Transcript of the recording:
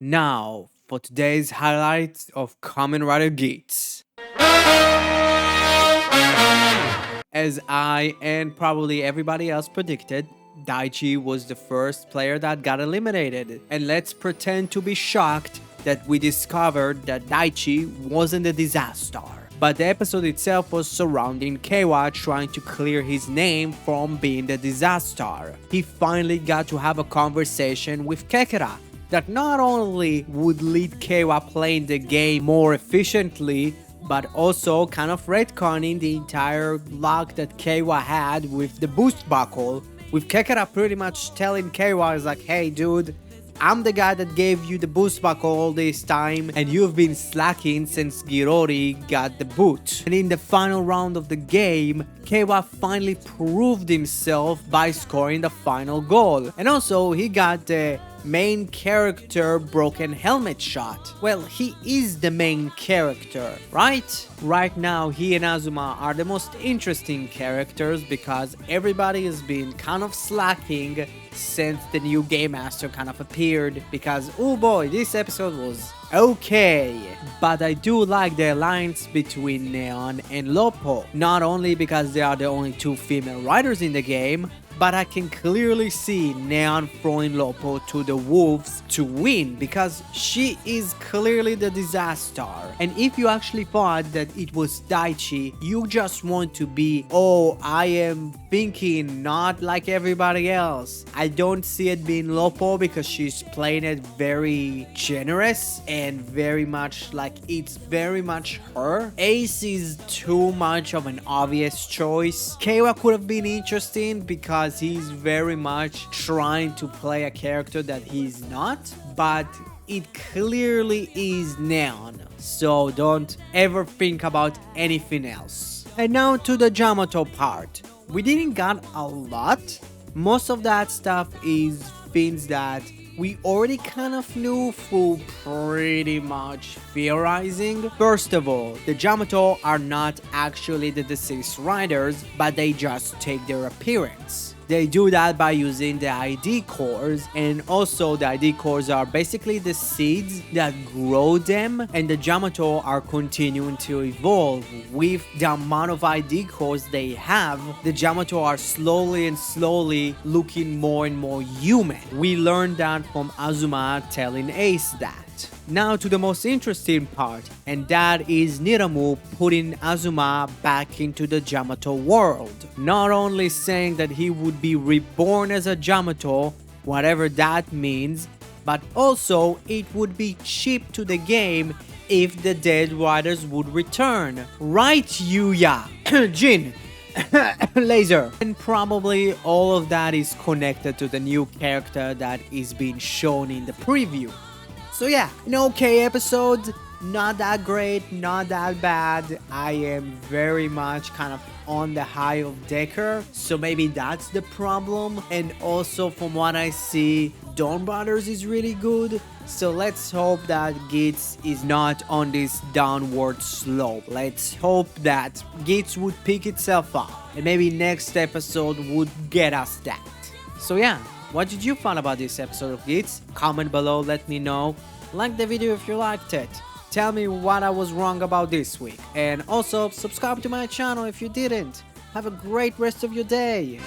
Now, for today's highlights of Kamen Rider Geats. As I and probably everybody else predicted, Daichi was the first player that got eliminated. And let's pretend to be shocked that we discovered that Daichi wasn't a disaster. But the episode itself was surrounding Keiwa trying to clear his name from being the disaster. He finally got to have a conversation with Kekera that not only would lead Keiwa playing the game more efficiently, but also kind of retconning the entire luck that Keiwa had with the boost buckle, with Kekera pretty much telling Keiwa is like, hey dude, I'm the guy that gave you the boost buckle all this time and you've been slacking since Girori got the boot. And in the final round of the game, Keiwa finally proved himself by scoring the final goal. And also he got the main character broken helmet shot. Well, he is the main character, right? Right now, he and Azuma are the most interesting characters because everybody has been kind of slacking since the new Game Master kind of appeared because, oh boy, this episode was okay. But I do like the alliance between Neon and Lopo, not only because they are the only two female riders in the game, but I can clearly see Neon throwing Lopo to the wolves to win because she is clearly the disaster. And if you actually thought that it was Daichi, you just want to be, oh, I am thinking not like everybody else. I don't see it being Lopo because she's playing it very generous and very much like it's very much her. Ace is too much of an obvious choice. Keiwa could have been interesting because he's very much trying to play a character that he's not, but it clearly is Neon, so don't ever think about anything else. And now to the Yamato part. We didn't got a lot. Most of that stuff is things that we already kind of knew through pretty much theorizing. First of all, the Yamato are not actually the deceased riders, but they just take their appearance. They do that by using the ID cores, and also the ID cores are basically the seeds that grow them, and the Yamato are continuing to evolve. With the amount of ID cores they have, the Yamato are slowly and slowly looking more and more human. We learned that from Azuma telling Ace that. Now to the most interesting part, and that is Niramu putting Azuma back into the Yamato world. Not only saying that he would be reborn as a Yamato, whatever that means, but also it would be cheap to the game if the dead riders would return. Right, Yuya? Jin. Laser. And probably all of that is connected to the new character that is being shown in the preview. So yeah, an okay episode, not that great, not that bad. I am very much kind of on the high of Decker, so maybe that's the problem. And also from what I see, Dawn Brothers is really good, so let's hope that Geats is not on this downward slope. Let's hope that Geats would pick itself up, and maybe next episode would get us that. So yeah, what did you find about this episode of Geats? Comment below, let me know. Like the video if you liked it. Tell me what I was wrong about this week. And also subscribe to my channel if you didn't. Have a great rest of your day.